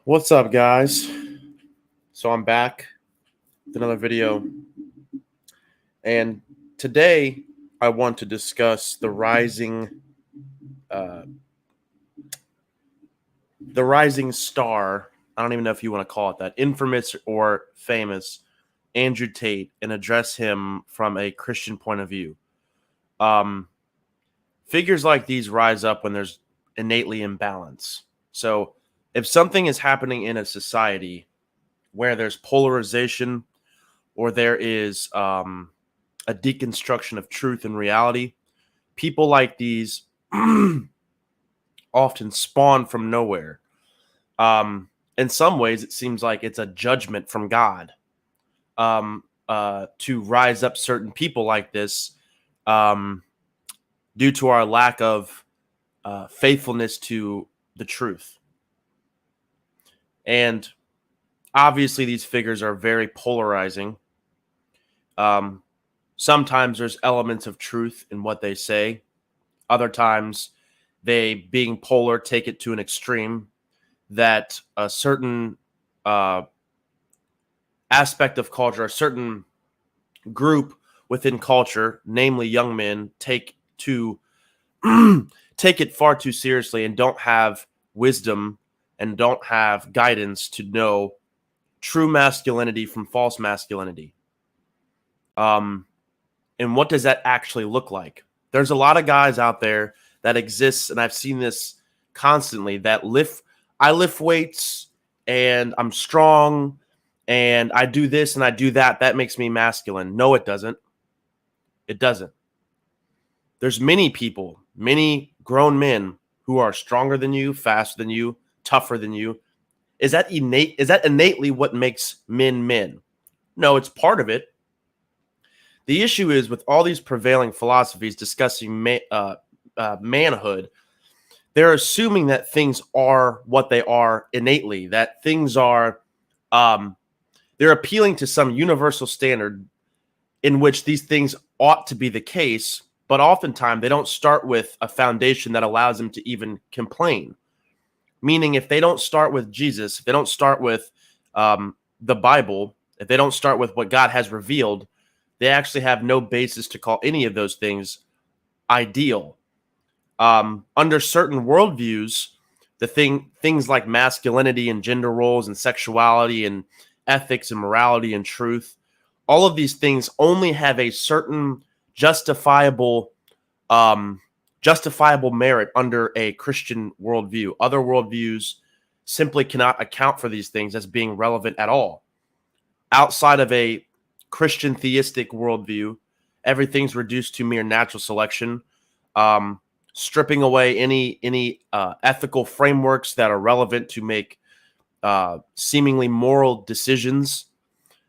What's up, guys? So I'm back with another video, and today I want to discuss uh, the rising star. I don't even know if you want to call it that, infamous or famous, Andrew Tate, and address him from a Christian point of view. Um, Figures like these rise up when there's innately imbalance. So if something is happening in a society where there's polarization or there is a deconstruction of truth and reality, people like these often spawn from nowhere. In some ways, it seems like it's a judgment from God to rise up certain people like this um, due to our lack of faithfulness to the truth. And obviously, these figures are very polarizing. Um, Sometimes there's elements of truth in what they say. Other times, they, being polar, take it to an extreme that a certain uh, aspect of culture, a certain group within culture, namely young men, take to take it far too seriously and don't have wisdom and don't have guidance to know true masculinity from false masculinity. And what does that actually look like? There's a lot of guys out there that exists, and I've seen this constantly, that I lift weights and I'm strong and I do this and I do that. That makes me masculine. No, it doesn't. It doesn't. There's many people, many grown men who are stronger than you, faster than you, tougher than you. Is that innate? Is that innately what makes men men? No, it's part of it. The issue is with all these prevailing philosophies discussing manhood, they're assuming that things are what they are innately, that things are, they're appealing to some universal standard in which these things ought to be the case, but oftentimes they don't start with a foundation that allows them to even complain. Meaning, if they don't start with Jesus, if they don't start with the Bible, if they don't start with what God has revealed, they actually have no basis to call any of those things ideal. Under certain worldviews, things like masculinity and gender roles and sexuality and ethics and morality and truth, all of these things only have a certain justifiable merit under a Christian worldview. Other worldviews simply cannot account for these things as being relevant at all. Outside of a Christian theistic worldview, everything's reduced to mere natural selection, stripping away any ethical frameworks that are relevant to make seemingly moral decisions.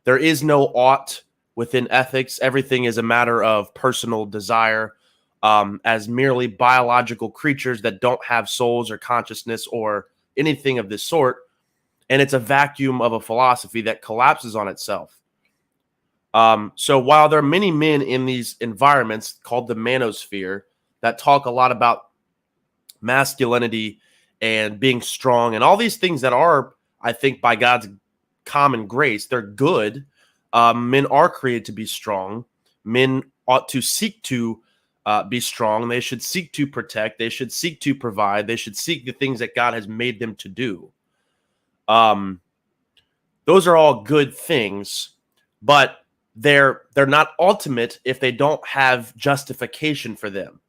There is no ought within ethics. Everything is a matter of personal desire, as merely biological creatures that don't have souls or consciousness or anything of this sort. And it's a vacuum of a philosophy that collapses on itself. So while there are many men in these environments called the manosphere that talk a lot about masculinity and being strong and all these things that are, I think, by God's common grace, they're good. Men are created to be strong. Men ought to seek to be strong. They should seek to protect. They should seek to provide. They should seek the things that God has made them to do. Those are all good things, but they're not ultimate if they don't have justification for them.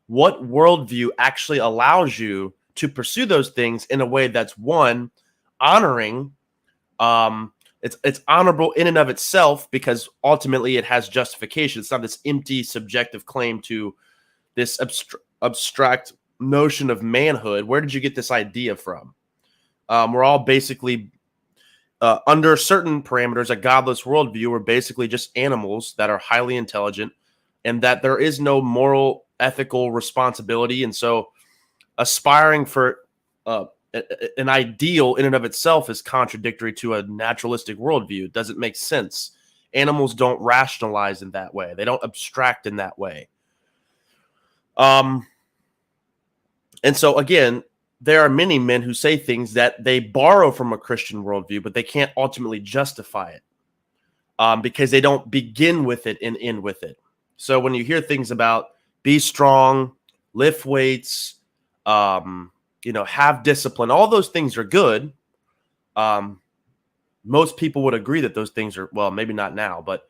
What worldview actually allows you to pursue those things in a way that's, one, honoring? It's honorable in and of itself because ultimately it has justification. It's not this empty subjective claim to this abstract notion of manhood. Where did you get this idea from? We're all basically under certain parameters, a godless worldview, we're basically just animals that are highly intelligent and that there is no moral, ethical responsibility. And so aspiring for an ideal in and of itself is contradictory to a naturalistic worldview. It doesn't make sense. Animals don't rationalize in that way. They don't abstract in that way. And so, again, there are many men who say things that they borrow from a Christian worldview, but they can't ultimately justify it because they don't begin with it and end with it. So when you hear things about be strong, lift weights, have discipline, all those things are good. Most people would agree that those things are, well, maybe not now, but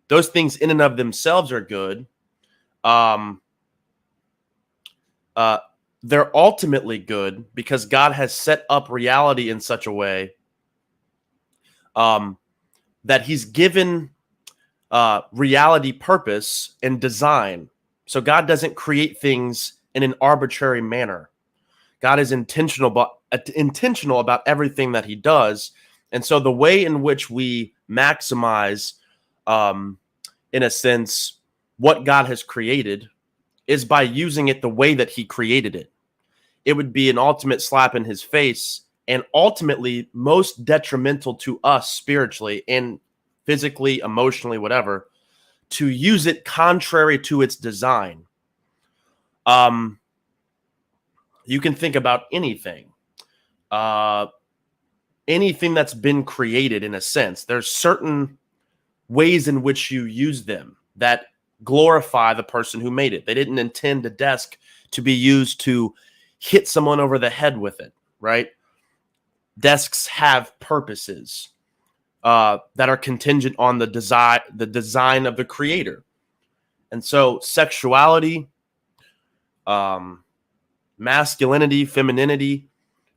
those things in and of themselves are good. They're ultimately good because God has set up reality in such a way that he's given reality purpose and design. So God doesn't create things in an arbitrary manner. God is intentional about everything that he does. And so the way in which we maximize, in a sense, what God has created is by using it the way that he created it. It would be an ultimate slap in his face and ultimately most detrimental to us spiritually and physically, emotionally, whatever, to use it contrary to its design. You can think about anything. Anything that's been created, in a sense. There's certain ways in which you use them that glorify the person who made it. They didn't intend a desk to be used to hit someone over the head with it, right? Desks have purposes that are contingent on the design of the creator. And so sexuality, masculinity, femininity,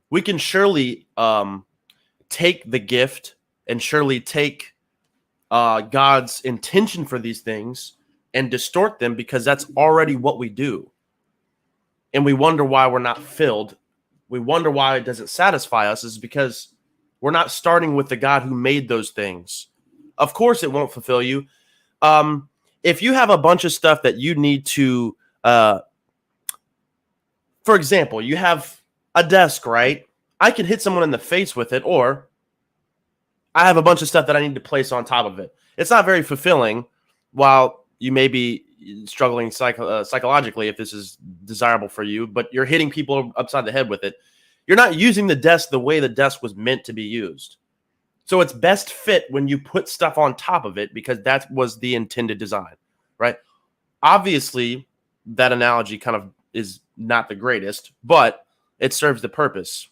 we can surely take the gift and surely take God's intention for these things and distort them because that's already what we do. And we wonder why we're not filled. We wonder why it doesn't satisfy us is because we're not starting with the God who made those things. Of course, it won't fulfill you. If you have a bunch of stuff that you need to, for example, you have a desk, right? I can hit someone in the face with it, or I have a bunch of stuff that I need to place on top of it. It's not very fulfilling while you may be struggling psychologically if this is desirable for you, but you're hitting people upside the head with it. You're not using the desk the way the desk was meant to be used. So it's best fit when you put stuff on top of it because that was the intended design, right? Obviously, that analogy kind of is not the greatest, but it serves the purpose.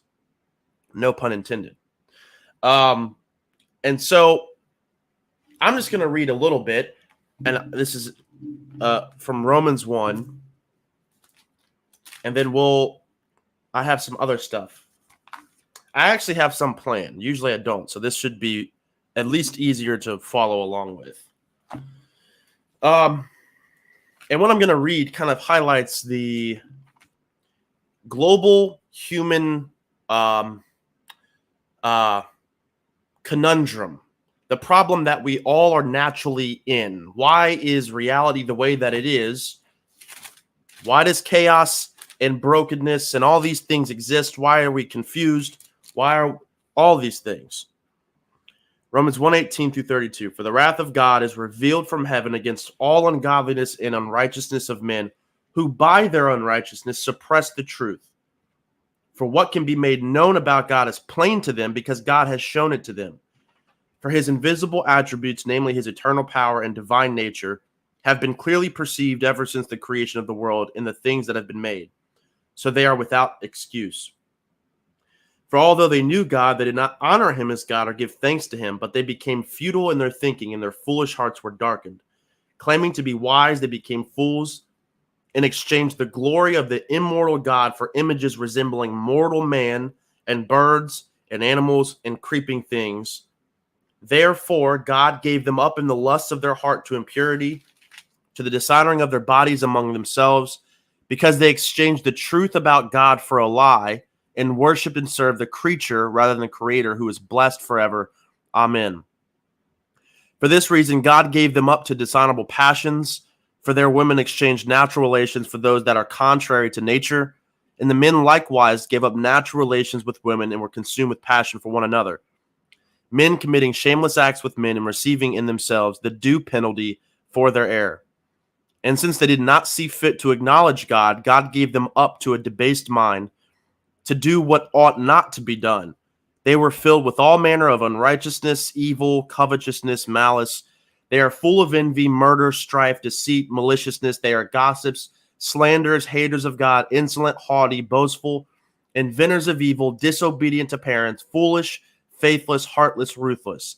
No pun intended. And so I'm just going to read a little bit, and this is from Romans 1, and then I have some other stuff. I actually have some planned. Usually I don't, so this should be at least easier to follow along with. And what I'm going to read kind of highlights the global human conundrum, the problem that we all are naturally in. Why is reality the way that it is? Why does chaos and brokenness and all these things exist? Why are we confused? Why are all these things? Romans 1:18 through 32. For the wrath of God is revealed from heaven against all ungodliness and unrighteousness of men who by their unrighteousness suppress the truth. For what can be made known about God is plain to them because God has shown it to them. For his invisible attributes, namely his eternal power and divine nature, have been clearly perceived ever since the creation of the world in the things that have been made. So they are without excuse. For although they knew God, they did not honor him as God or give thanks to him, but they became futile in their thinking, and their foolish hearts were darkened. Claiming to be wise, they became fools and exchanged the glory of the immortal God for images resembling mortal man and birds and animals and creeping things. Therefore, God gave them up in the lusts of their heart to impurity, to the dishonoring of their bodies among themselves, because they exchanged the truth about God for a lie and worshiped and served the creature rather than the Creator, who is blessed forever. Amen. For this reason, God gave them up to dishonorable passions, for their women exchanged natural relations for those that are contrary to nature, and the men likewise gave up natural relations with women and were consumed with passion for one another. Men committing shameless acts with men and receiving in themselves the due penalty for their error. And since they did not see fit to acknowledge God, God gave them up to a debased mind to do what ought not to be done. They were filled with all manner of unrighteousness, evil, covetousness, malice. They are full of envy, murder, strife, deceit, maliciousness. They are gossips, slanderers, haters of God, insolent, haughty, boastful, inventors of evil, disobedient to parents, foolish, faithless, heartless, ruthless.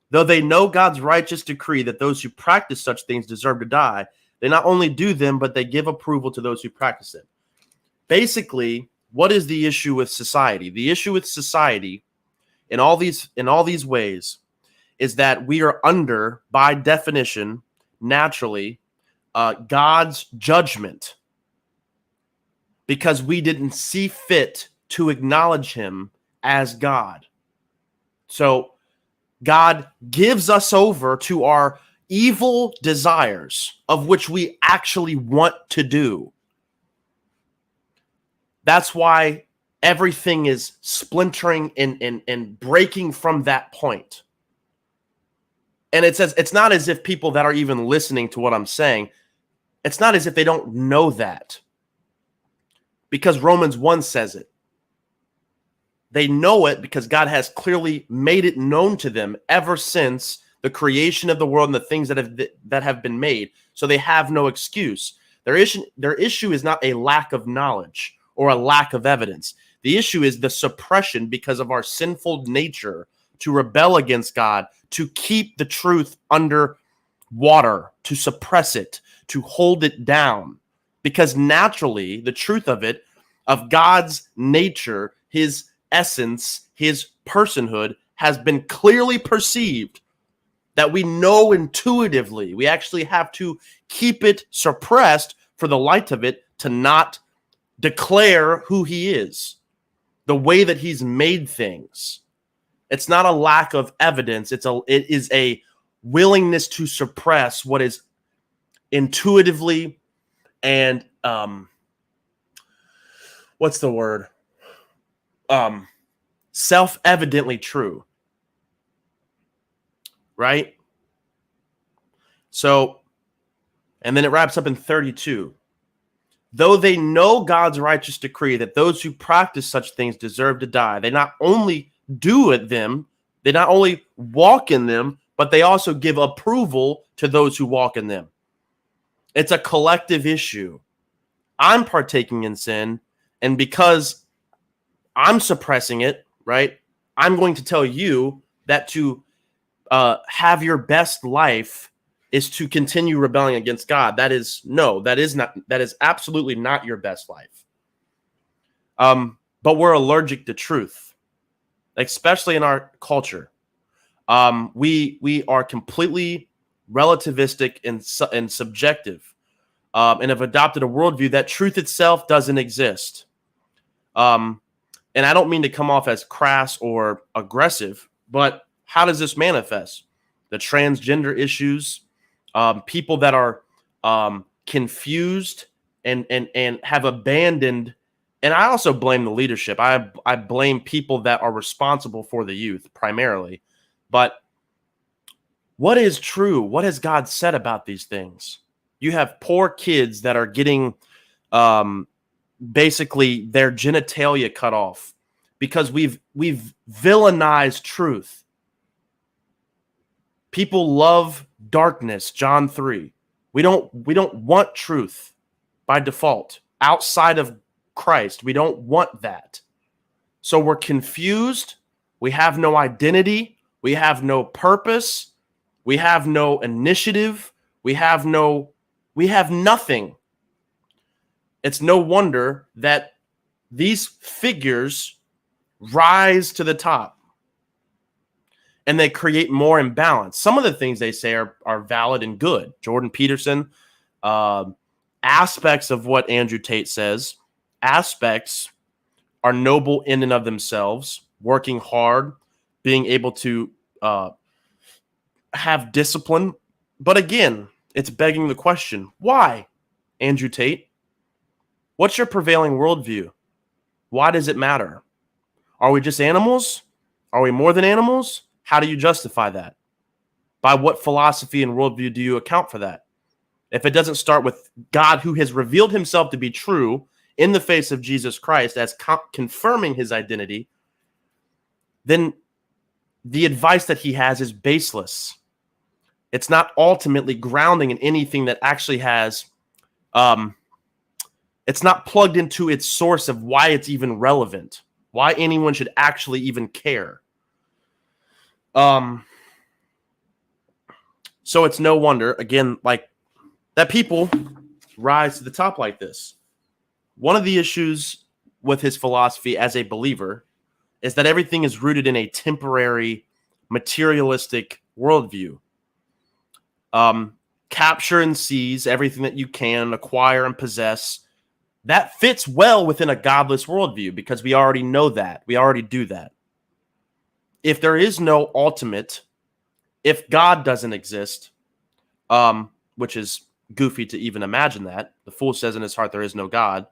Though they know God's righteous decree that those who practice such things deserve to die, they not only do them, but they give approval to those who practice it. Basically, what is the issue with society? The issue with society in all these ways is that we are under, by definition, naturally, God's judgment because we didn't see fit to acknowledge him as God. So God gives us over to our evil desires of which we actually want to do. That's why everything is splintering and breaking from that point. And it says it's not as if people that are even listening to what I'm saying, it's not as if they don't know that. Because Romans 1 says it. They know it because God has clearly made it known to them ever since the creation of the world and the things that have been made. So they have no excuse. Their issue is not a lack of knowledge or a lack of evidence. The issue is the suppression because of our sinful nature to rebel against God, to keep the truth under water, to suppress it, to hold it down. Because naturally, the truth of God's nature, his essence, his personhood, has been clearly perceived, that we know intuitively. We actually have to keep it suppressed for the light of it to not declare who he is, the way that he's made things. It's not a lack of evidence. It is a willingness to suppress what is intuitively and what's the word? Self-evidently true. Right? So, and then it wraps up in 32. Though they know God's righteous decree that those who practice such things deserve to die, they not only they not only walk in them, but they also give approval to those who walk in them. It's a collective issue. I'm partaking in sin, and because I'm suppressing it, right, I'm going to tell you that to have your best life is to continue rebelling against God. That is absolutely not your best life. But we're allergic to truth, especially in our culture. We are completely relativistic and subjective, and have adopted a worldview that truth itself doesn't exist. And I don't mean to come off as crass or aggressive, but how does this manifest? The transgender issues, people that are confused and have abandoned. And I also blame the leadership. I blame people that are responsible for the youth primarily. But what is true? What has God said about these things? You have poor kids that are getting basically their genitalia cut off because we've villainized truth. People love darkness, John 3. We don't want truth by default. Outside of Christ, we don't want that. So we're confused. We have no identity. We have no purpose. We have no initiative. We have nothing. It's no wonder that these figures rise to the top. And they create more imbalance. Some of the things they say are valid and good. Jordan Peterson, aspects of what Andrew Tate says, aspects are noble in and of themselves, working hard, being able to have discipline. But again, it's begging the question, why, Andrew Tate? What's your prevailing worldview? Why does it matter? Are we just animals? Are we more than animals? How do you justify that? By what philosophy and worldview do you account for that? If it doesn't start with God, who has revealed himself to be true in the face of Jesus Christ as confirming his identity, then the advice that he has is baseless. It's not ultimately grounding in anything that actually has, it's not plugged into its source of why it's even relevant, why anyone should actually even care. So it's no wonder, again, like that people rise to the top like this. One of the issues with his philosophy as a believer is that everything is rooted in a temporary, materialistic worldview. Capture and seize everything that you can acquire and possess. That fits well within a godless worldview because we already know that. We already do that. If there is no ultimate, if God doesn't exist, which is goofy to even imagine that. The fool says in his heart there is no God.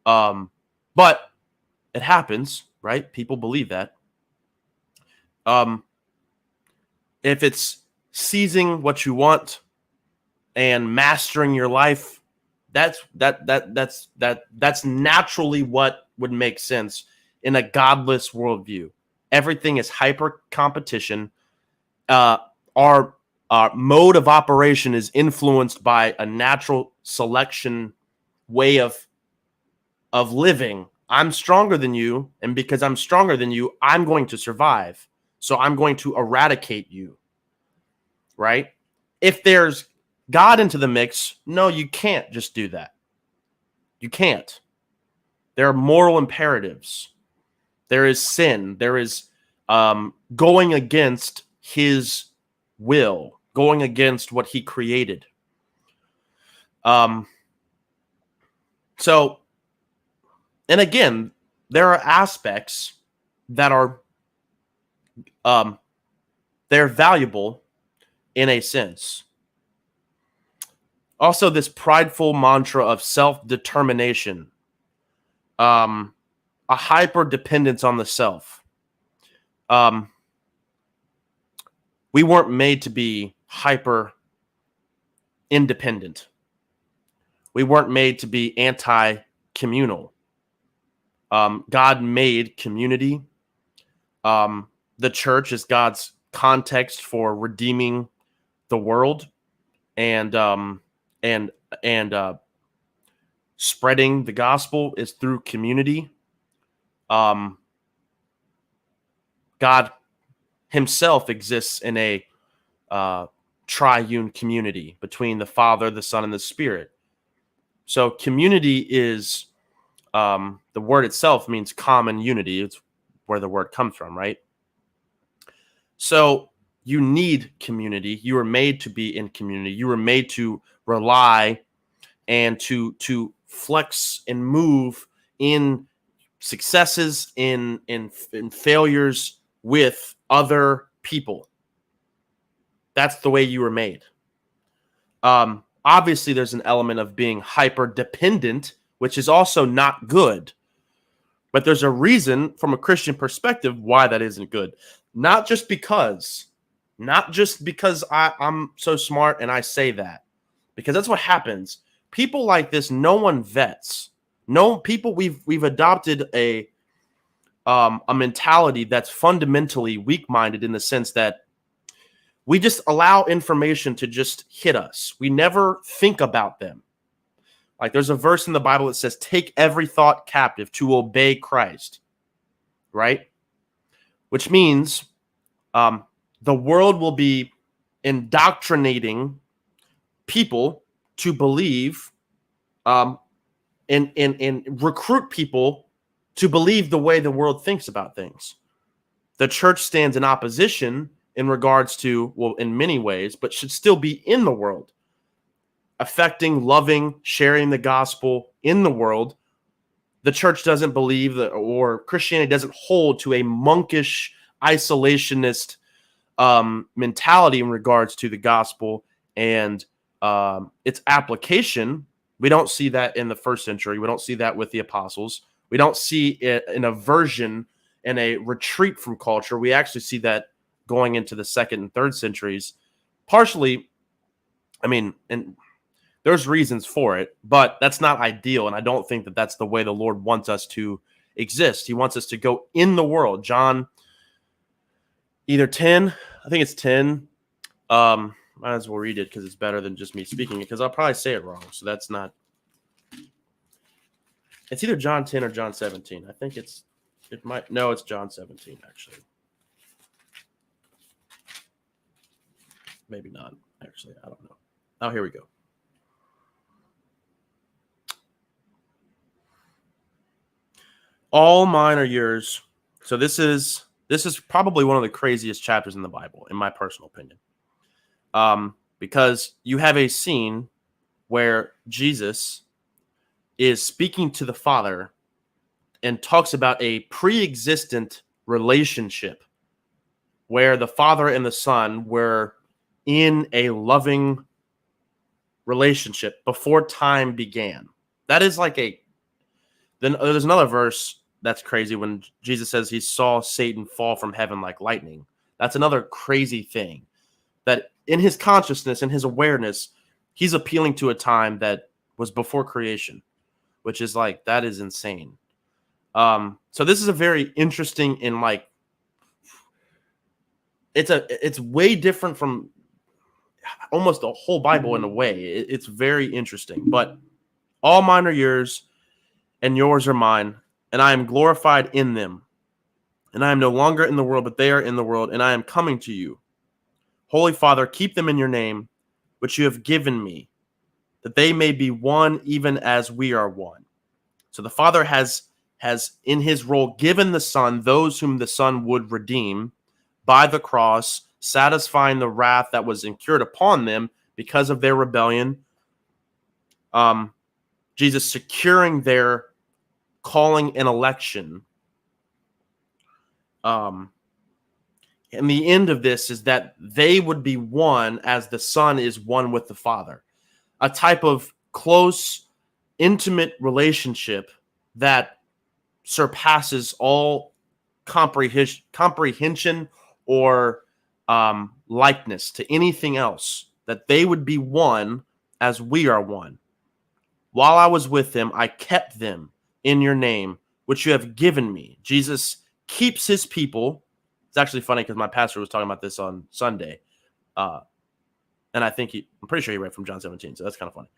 But it happens, right? People believe that. If it's seizing what you want and mastering your life, that's naturally what would make sense in a godless worldview. Everything is hyper competition. Our mode of operation is influenced by a natural selection way of living. I'm stronger than you, and because I'm stronger than you, I'm going to survive. So I'm going to eradicate you, right? If there's God into the mix, no, you can't just do that. You can't. There are moral imperatives. There is sin. There is going against his will, going against what he created. So, and again, there are aspects that are they're valuable in a sense. Also, this prideful mantra of self-determination, a hyper dependence on the self. We weren't made to be hyper independent. We weren't made to be anti-communal. God made community. The church is God's context for redeeming the world and spreading the gospel is through community. God himself exists in a triune community between the Father, the Son, and the Spirit. So community is, the word itself means common unity. It's where the word comes from, right? So you need community. You were made to be in community. You were made to rely and to flex and move in successes, in failures with other people. That's the way you were made. Obviously, there's an element of being hyper dependent, which is also not good. But there's a reason from a Christian perspective why that isn't good. Not just because I'm so smart and I say that, because that's what happens. People like this, no one vets. No people. We've adopted a mentality that's fundamentally weak-minded in the sense that we just allow information to just hit us. We never think about them. Like there's a verse in the Bible that says, "Take every thought captive to obey Christ," right? Which means the world will be indoctrinating people to believe and recruit people to believe the way the world thinks about things. The church stands in opposition in regards to, well, in many ways, but should still be in the world, affecting, loving, sharing the gospel in the world. The church doesn't believe that, or Christianity doesn't hold to a monkish, isolationist mentality in regards to the gospel and its application. We don't see that in the first century. We don't see that with the apostles. We don't see it in a aversion and a retreat from culture. We actually see that going into the second and third centuries. Partially, I mean, and There's reasons for it, but that's not ideal. And I don't think that that's the way the Lord wants us to exist. He wants us to go in the world. John, either 10, I think it's 10. Might as well read it because it's better than just me speaking it, because I'll probably say it wrong. So that's not. It's either John 10 or John 17. I think it might. No, it's John 17, actually. Maybe not, actually. I don't know. Oh, here we go. All mine are yours. So this is probably one of the craziest chapters in the Bible, in my personal opinion. Because you have a scene where Jesus is speaking to the Father and talks about a pre-existent relationship where the Father and the Son were in a loving relationship before time began. That is like then there's another verse that's crazy when Jesus says he saw Satan fall from heaven like lightning. That's another crazy thing, that in his consciousness, in his awareness, he's appealing to a time that was before creation, which is like, that is insane. So this is a very interesting and like, it's way different from almost the whole Bible in a way. It's very interesting, but all mine are yours and yours are mine, and I am glorified in them. And I am no longer in the world, but they are in the world, and I am coming to you. Holy Father, keep them in your name, which you have given me, that they may be one even as we are one. So the Father has in his role given the Son those whom the Son would redeem by the cross, satisfying the wrath that was incurred upon them because of their rebellion. Jesus securing their calling and election. And the end of this is that they would be one as the Son is one with the Father. A type of close, intimate relationship that surpasses all comprehension or likeness to anything else. That they would be one as we are one. While I was with them, I kept them in your name, which you have given me. Jesus keeps his people. It's actually funny because my pastor was talking about this on Sunday. And I think I'm pretty sure he read from John 17, so that's kind of funny.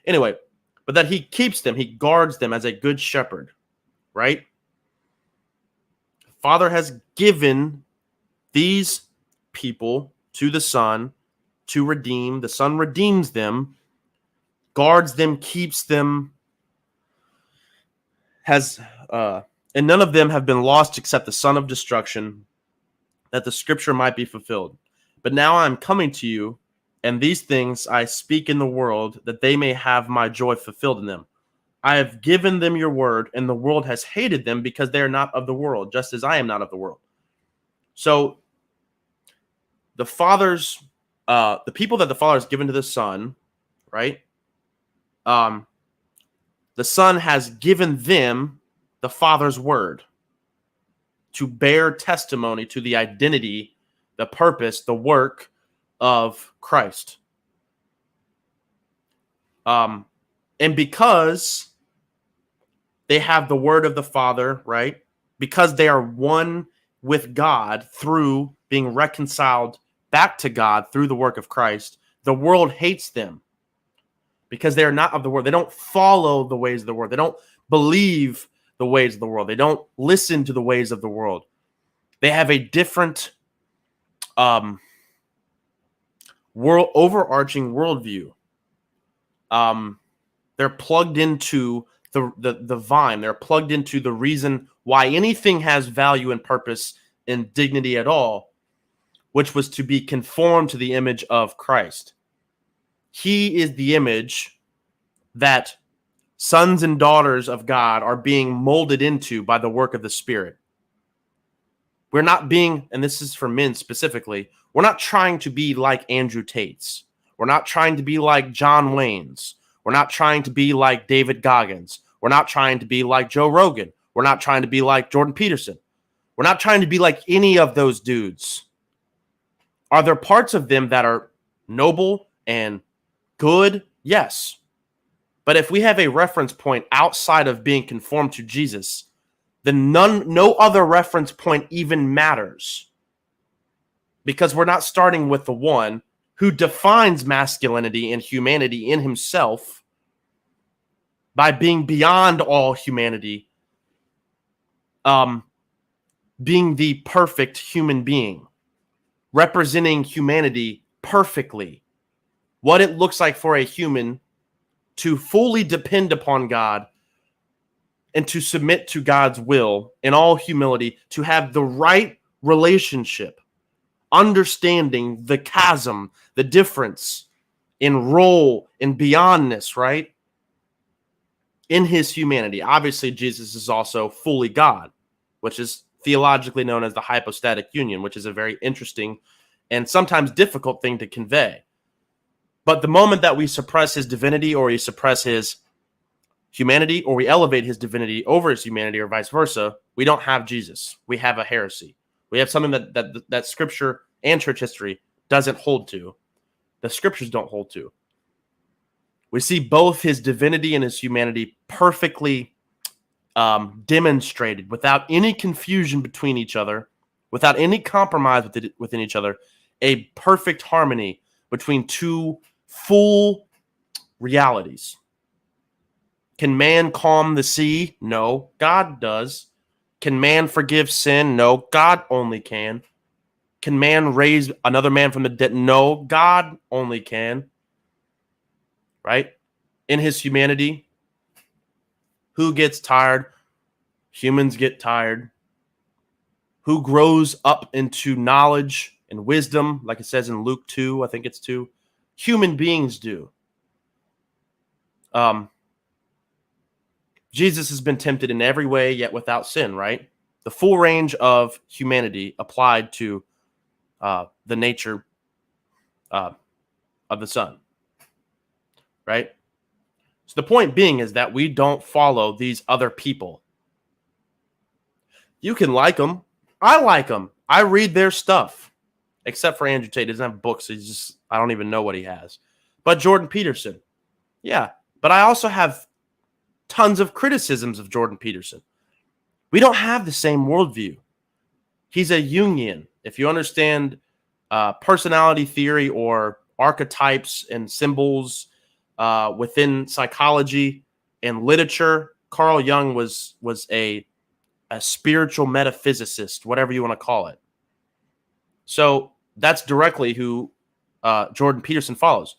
Anyway, but that he keeps them, he guards them as a good shepherd, right? Father has given these people to the Son to redeem. The Son redeems them, guards them, keeps them, and none of them have been lost except the son of destruction, that the scripture might be fulfilled. But now I am coming to you, and these things I speak in the world, that they may have my joy fulfilled in them. I have given them your word, and the world has hated them because they are not of the world, just as I am not of the world. So the Father's, the people that the Father has given to the Son, right? The Son has given them the Father's word to bear testimony to the identity, the purpose, the work of Christ. And because they have the word of the Father, right? Because they are one with God through being reconciled back to God through the work of Christ, the world hates them because they are not of the world. They don't follow the ways of the world. They don't believe the ways of the world. They don't listen to the ways of the world. They have a different overarching worldview. They're plugged into the vine. They're plugged into the reason why anything has value and purpose and dignity at all, which was to be conformed to the image of Christ. He is the image that sons and daughters of God are being molded into by the work of the Spirit. We're not being, and this is for men specifically, we're not trying to be like Andrew Tate's. We're not trying to be like John Wayne's. We're not trying to be like David Goggins. We're not trying to be like Joe Rogan. We're not trying to be like Jordan Peterson. We're not trying to be like any of those dudes. Are there parts of them that are noble and good? Yes. But if we have a reference point outside of being conformed to Jesus, then no other reference point even matters, because we're not starting with the one who defines masculinity and humanity in himself by being beyond all humanity, being the perfect human being, representing humanity perfectly, what it looks like for a human to fully depend upon God and to submit to God's will in all humility, to have the right relationship, understanding the chasm, the difference in role and beyondness, right? In his humanity. Obviously, Jesus is also fully God, which is theologically known as the hypostatic union, which is a very interesting and sometimes difficult thing to convey. But the moment that we suppress his divinity, or we suppress his humanity, or we elevate his divinity over his humanity, or vice versa, we don't have Jesus. We have a heresy. We have something that Scripture and church history doesn't hold to. The Scriptures don't hold to. We see both his divinity and his humanity perfectly demonstrated, without any confusion between each other, without any compromise within each other, a perfect harmony between two full realities. Can man calm the sea? No, God does. Can man forgive sin? No, God only can. Can man raise another man from the dead? No, God only can. Right? In his humanity, who gets tired? Humans get tired. Who grows up into knowledge and wisdom, like it says in Luke 2, I think it's 2? Human beings do. Jesus has been tempted in every way, yet without sin, right? The full range of humanity applied to the nature of the Son, right? So the point being is that we don't follow these other people. You can like them. I like them. I read their stuff, except for Andrew Tate. He doesn't have books. I don't even know what he has. But Jordan Peterson, yeah. But I also have tons of criticisms of Jordan Peterson. We don't have the same worldview. He's a Jungian. If you understand personality theory or archetypes and symbols within psychology and literature, Carl Jung was a spiritual metaphysicist, whatever you want to call it. So that's directly who Jordan Peterson follows.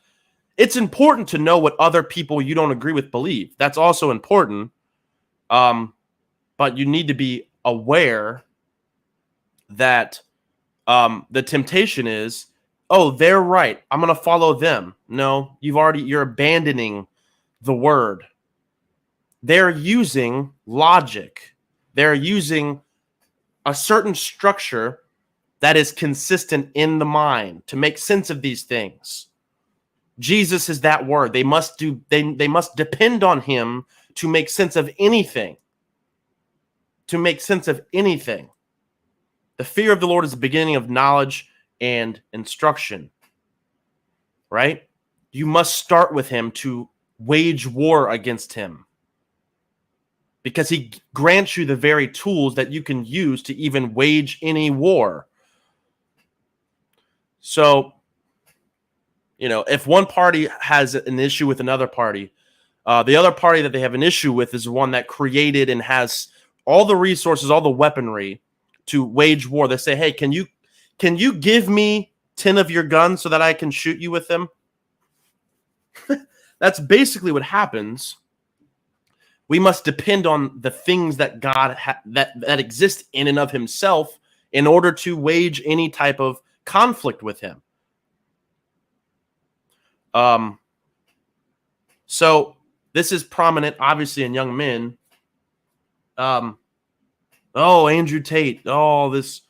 It's important to know what other people you don't agree with believe. That's also important. But you need to be aware that the temptation is, oh, they're right, I'm going to follow them. No, you're abandoning the word. They're using logic. They're using a certain structure that is consistent in the mind to make sense of these things. Jesus is that word. They must depend on him to make sense of anything. To make sense of anything. The fear of the Lord is the beginning of knowledge and instruction. Right? You must start with him to wage war against him, because he grants you the very tools that you can use to even wage any war. So, if one party has an issue with another party, the other party that they have an issue with is the one that created and has all the resources, all the weaponry to wage war. They say, hey, can you give me 10 of your guns so that I can shoot you with them? That's basically what happens. We must depend on the things that God that exist in and of himself in order to wage any type of conflict with him. So this is prominent, obviously, in young men. Andrew Tate. This.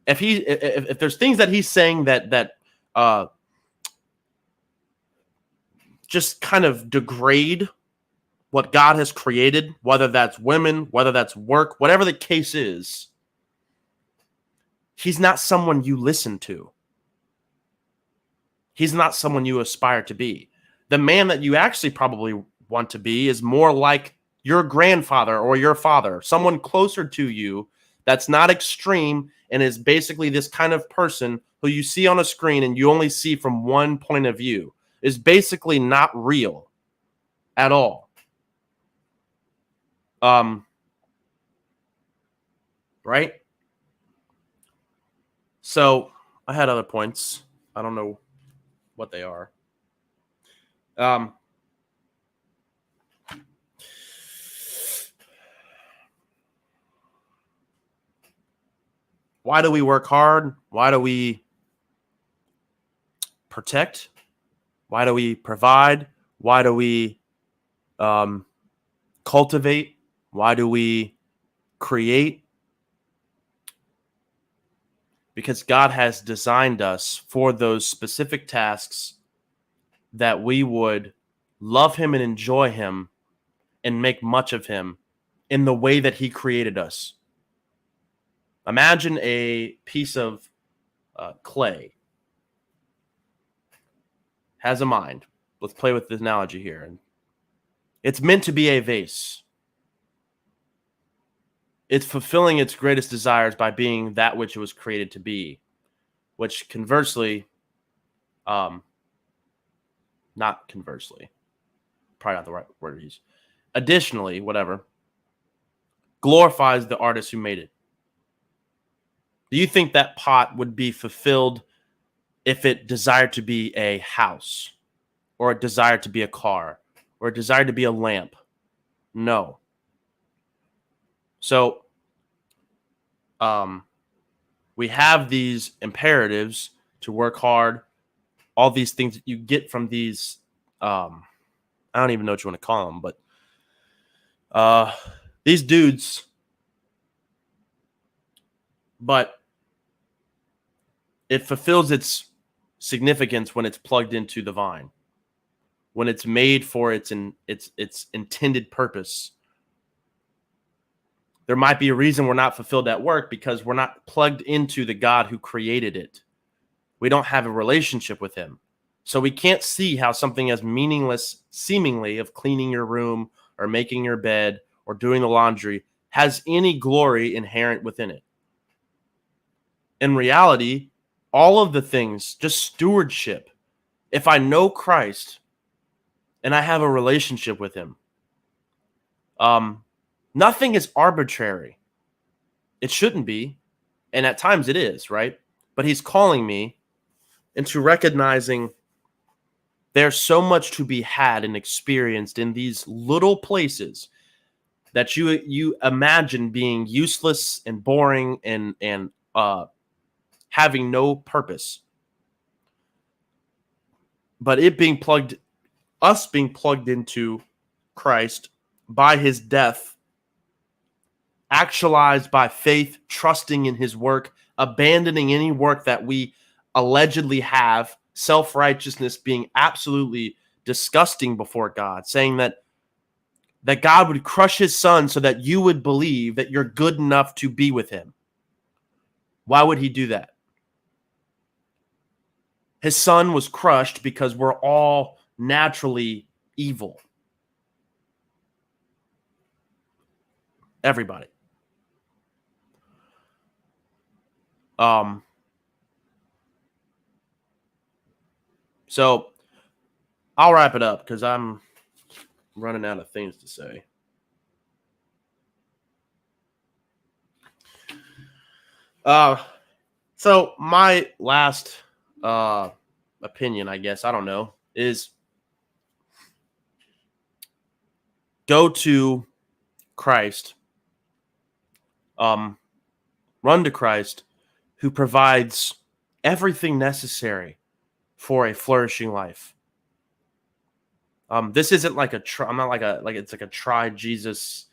If there's things that he's saying that just kind of degrade what God has created, whether that's women, whether that's work, whatever the case is, he's not someone you listen to. He's not someone you aspire to be. The man that you actually probably want to be is more like your grandfather or your father, someone closer to you that's not extreme and is basically this kind of person who you see on a screen and you only see from one point of view, is basically not real at all. Right? So I had other points. I don't know what they are. Why do we work hard? Why do we protect? Why do we provide? Why do we cultivate? Why do we create? Because God has designed us for those specific tasks that we would love Him and enjoy Him and make much of Him in the way that He created us. Imagine a piece of clay has a mind. Let's play with this analogy here. It's meant to be a vase. It's fulfilling its greatest desires by being that which it was created to be, which conversely, not conversely, probably not the right word to use. Additionally, whatever, glorifies the artist who made it. Do you think that pot would be fulfilled if it desired to be a house, or it desired to be a car, or it desired to be a lamp? No. So, we have these imperatives to work hard, all these things that you get from these, I don't even know what you want to call them, but these dudes, but it fulfills its significance when it's plugged into the vine, when it's made for its intended purpose. There might be a reason we're not fulfilled at work because we're not plugged into the God who created it. We don't have a relationship with Him. So we can't see how something as meaningless, seemingly, of cleaning your room or making your bed or doing the laundry has any glory inherent within it. In reality, all of the things, just stewardship. If I know Christ and I have a relationship with Him, nothing is arbitrary. It shouldn't be. And at times it is, right? But He's calling me into recognizing there's so much to be had and experienced in these little places that you imagine being useless and boring and having no purpose. But us being plugged into Christ by His death, actualized by faith, trusting in His work, abandoning any work that we allegedly have, self-righteousness being absolutely disgusting before God, saying that God would crush His Son so that you would believe that you're good enough to be with Him. Why would He do that? His Son was crushed because we're all naturally evil. Everybody. So I'll wrap it up because I'm running out of things to say. So my last opinion, I guess, I don't know, is go to Christ. Run to Christ, who provides everything necessary for a flourishing life. This isn't like I'm not like it's like a try Jesus.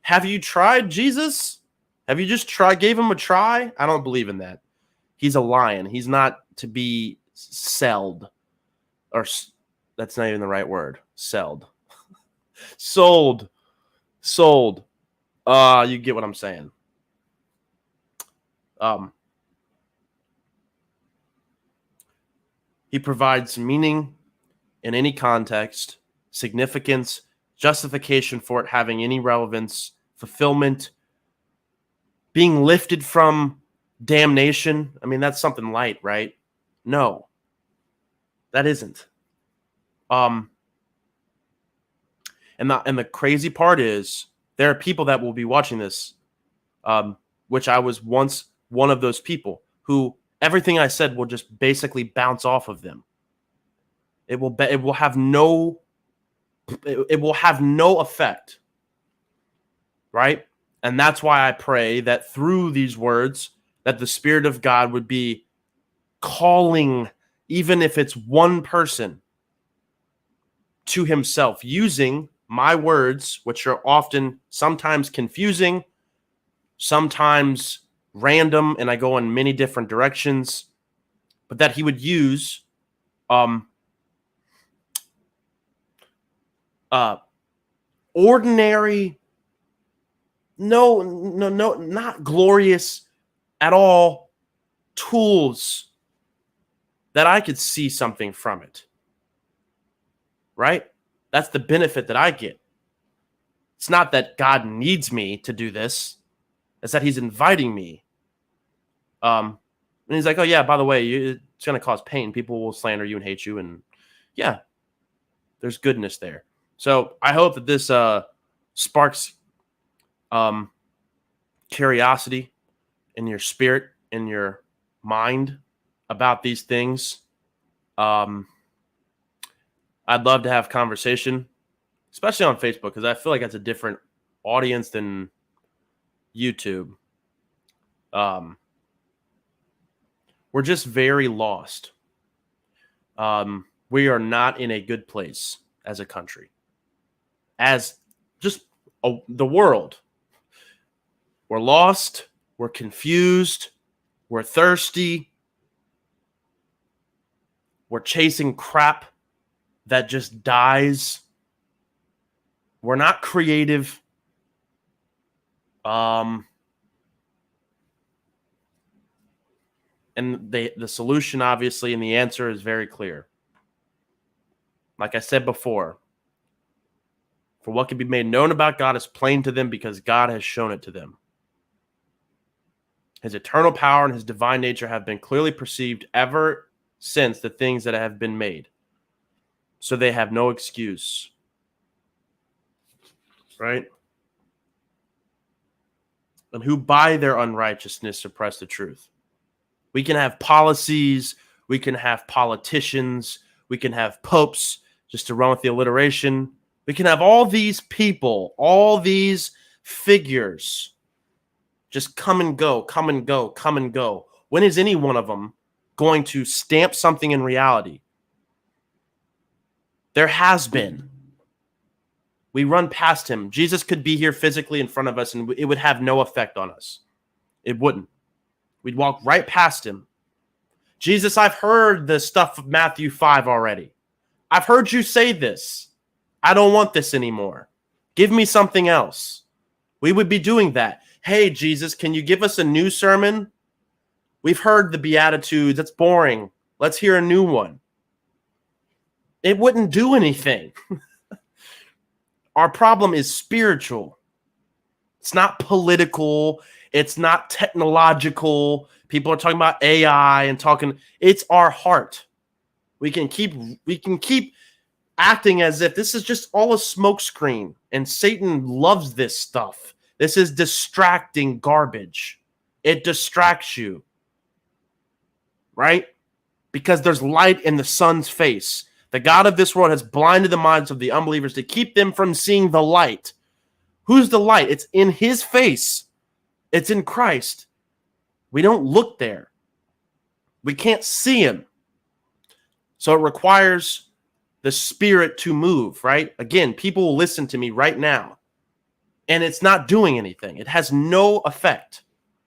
Have you tried Jesus? Have you just gave Him a try? I don't believe in that. He's a lion. He's not to be sold, or that's not even the right word. Sold. You get what I'm saying. He provides meaning in any context, significance, justification for it having any relevance, fulfillment, being lifted from damnation. I mean, that's something light, right? No, that isn't. And the crazy part is there are people that will be watching this, which I was once one of those people who everything I said will just basically bounce off of them. It will have no effect, right? And that's why I pray that through these words, that the Spirit of God would be calling, even if it's one person, to himself, using my words, which are often sometimes confusing, sometimes random, and I go in many different directions, but that he would use ordinary, no, not glorious at all tools that I could see something from it. Right? That's the benefit that I get. It's not that God needs me to do this. It's that he's inviting me. And he's like, oh, yeah, by the way, it's going to cause pain. People will slander you and hate you. And yeah, there's goodness there. So I hope that this sparks curiosity in your spirit, in your mind about these things. I'd love to have conversation, especially on Facebook, because I feel like that's a different audience than YouTube. We're just very lost. We are not in a good place as a country. As just the world. We're lost. We're confused. We're thirsty. We're chasing crap that just dies. We're not creative. And the solution, obviously, and the answer is very clear. Like I said before, for what can be made known about God is plain to them because God has shown it to them. His eternal power and his divine nature have been clearly perceived ever since the things that have been made. So they have no excuse. Right? And who by their unrighteousness suppress the truth. We can have policies, we can have politicians, we can have popes, just to run with the alliteration. We can have all these people, all these figures just come and go, come and go, come and go. When is any one of them going to stamp something in reality? There has been. We run past him. Jesus could be here physically in front of us and it would have no effect on us. It wouldn't. We'd walk right past him. Jesus, I've heard the stuff of Matthew 5 already. I've heard you say this. I don't want this anymore. Give me something else. We would be doing that. Hey, Jesus, can you give us a new sermon? We've heard the Beatitudes. That's boring. Let's hear a new one. It wouldn't do anything. Our problem is spiritual. It's not political. It's not technological. People are talking about AI and talking. It's our heart. We can keep acting as if this is just all a smokescreen, and Satan loves this stuff. This is distracting garbage. It distracts you, right? Because there's light in the sun's face. The God of this world has blinded the minds of the unbelievers to keep them from seeing the light. Who's the light? It's in his face. It's in Christ. We don't look there. We can't see him. So it requires the Spirit to move, right? Again, people will listen to me right now, and it's not doing anything. It has no effect.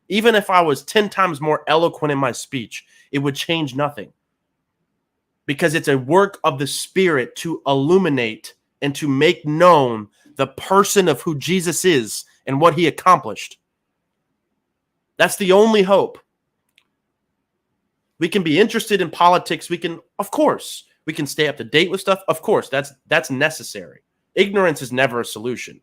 Even if I was 10 times more eloquent in my speech, it would change nothing. Because it's a work of the Spirit to illuminate and to make known the person of who Jesus is and what he accomplished. That's the only hope. We can be interested in politics. We can, of course, We can stay up to date with stuff. Of course, that's necessary. Ignorance is never a solution.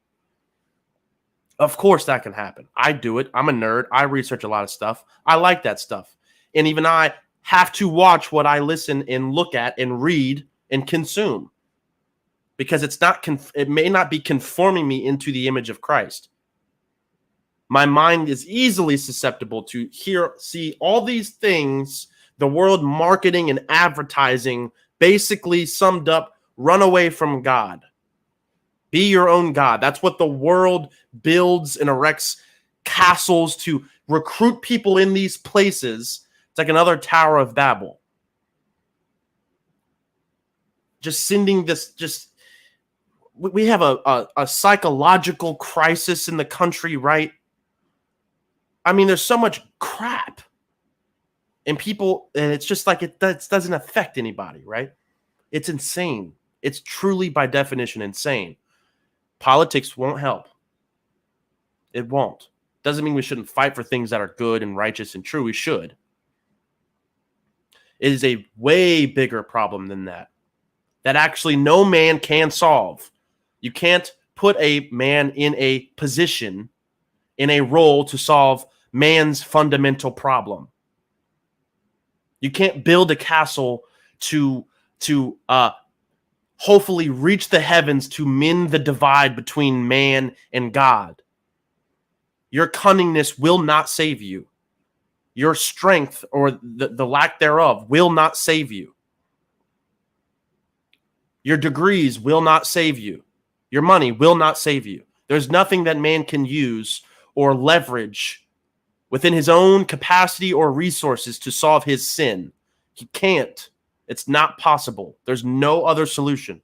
Of course that can happen. I do it. I'm a nerd. I research a lot of stuff. I like that stuff. And even I have to watch what I listen and look at and read and consume, because it may not be conforming me into the image of Christ. My mind is easily susceptible to see all these things, the world marketing and advertising, basically summed up: run away from God. Be your own God. That's what the world builds and erects castles to recruit people in these places. It's like another Tower of Babel. Just sending this, we have a psychological crisis in the country, right? I mean, there's so much crap. And it's just like it doesn't affect anybody, right? It's insane. It's truly, by definition, insane. Politics won't help. It won't. Doesn't mean we shouldn't fight for things that are good and righteous and true. We should. It is a way bigger problem than that actually no man can solve. You can't put a man in a position, in a role to solve man's fundamental problem. You can't build a castle to hopefully reach the heavens to mend the divide between man and God. Your cunningness will not save you. Your strength, or the lack thereof, will not save you. Your degrees will not save you. Your money will not save you. There's nothing that man can use or leverage within his own capacity or resources to solve his sin. He can't. It's not possible. There's no other solution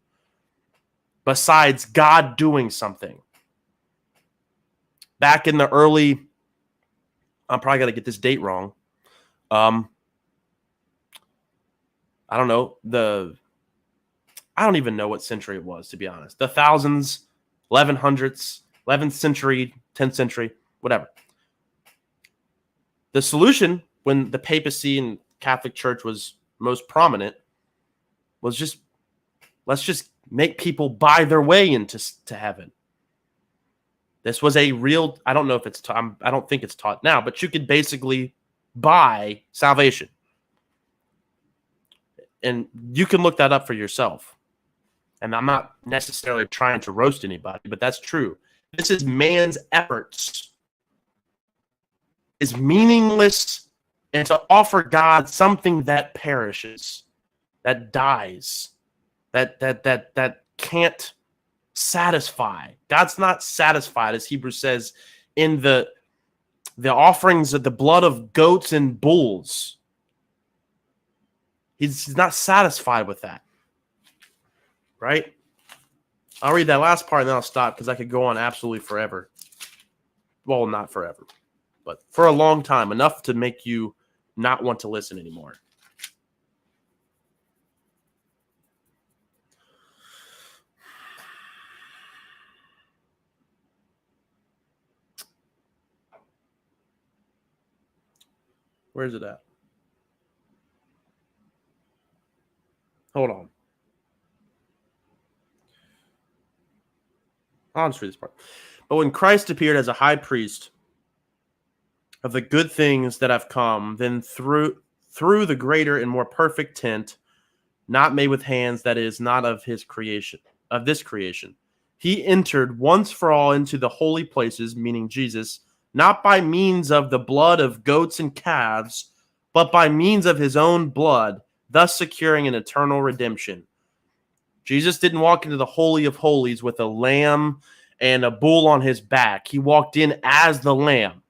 besides God doing something. Back in the early, I'm probably going to get this date wrong. I don't know. I don't even know what century it was, to be honest. The thousands, 1100s, 11th century, 10th century, whatever. The solution, when the papacy and Catholic Church was most prominent, was let's just make people buy their way into heaven. This was a real, I don't know if it's I don't think it's taught now, but you could basically buy salvation. And you can look that up for yourself. And I'm not necessarily trying to roast anybody, but that's true. This is man's efforts. Is meaningless, and to offer God something that perishes, that dies, that can't satisfy. God's not satisfied, as Hebrews says, in the offerings of the blood of goats and bulls. He's not satisfied with that. Right? I'll read that last part and then I'll stop, because I could go on absolutely forever. Well, not forever, but for a long time, enough to make you not want to listen anymore. Where is it at? Hold on. I'll just read this part. But when Christ appeared as a high priest of the good things that have come, then through the greater and more perfect tent, not made with hands, that is not of his creation, of this creation, he entered once for all into the holy places, meaning Jesus, not by means of the blood of goats and calves, but by means of his own blood, thus securing an eternal redemption. Jesus didn't walk into the Holy of Holies with a lamb and a bull on his back. He walked in as the lamb.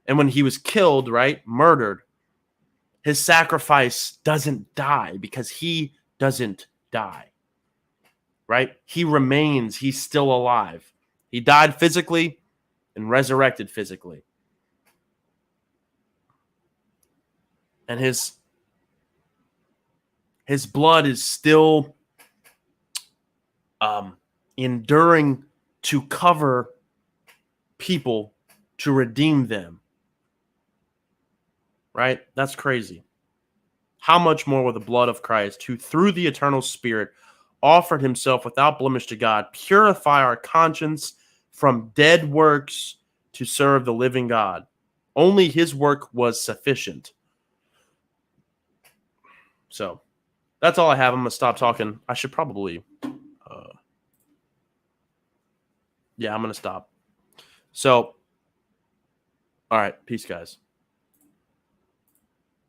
And when he was killed, right, murdered, his sacrifice doesn't die because he doesn't die, right? He remains. He's still alive. He died physically and resurrected physically. And his blood is still enduring to cover people, to redeem them. Right? That's crazy. how much more will the blood of Christ, who through the eternal Spirit offered himself without blemish to God, purify our conscience from dead works to serve the living God? Only his work was sufficient. So that's all I have. I'm going to stop talking. I should probably, I'm going to stop. So, all right. Peace, guys.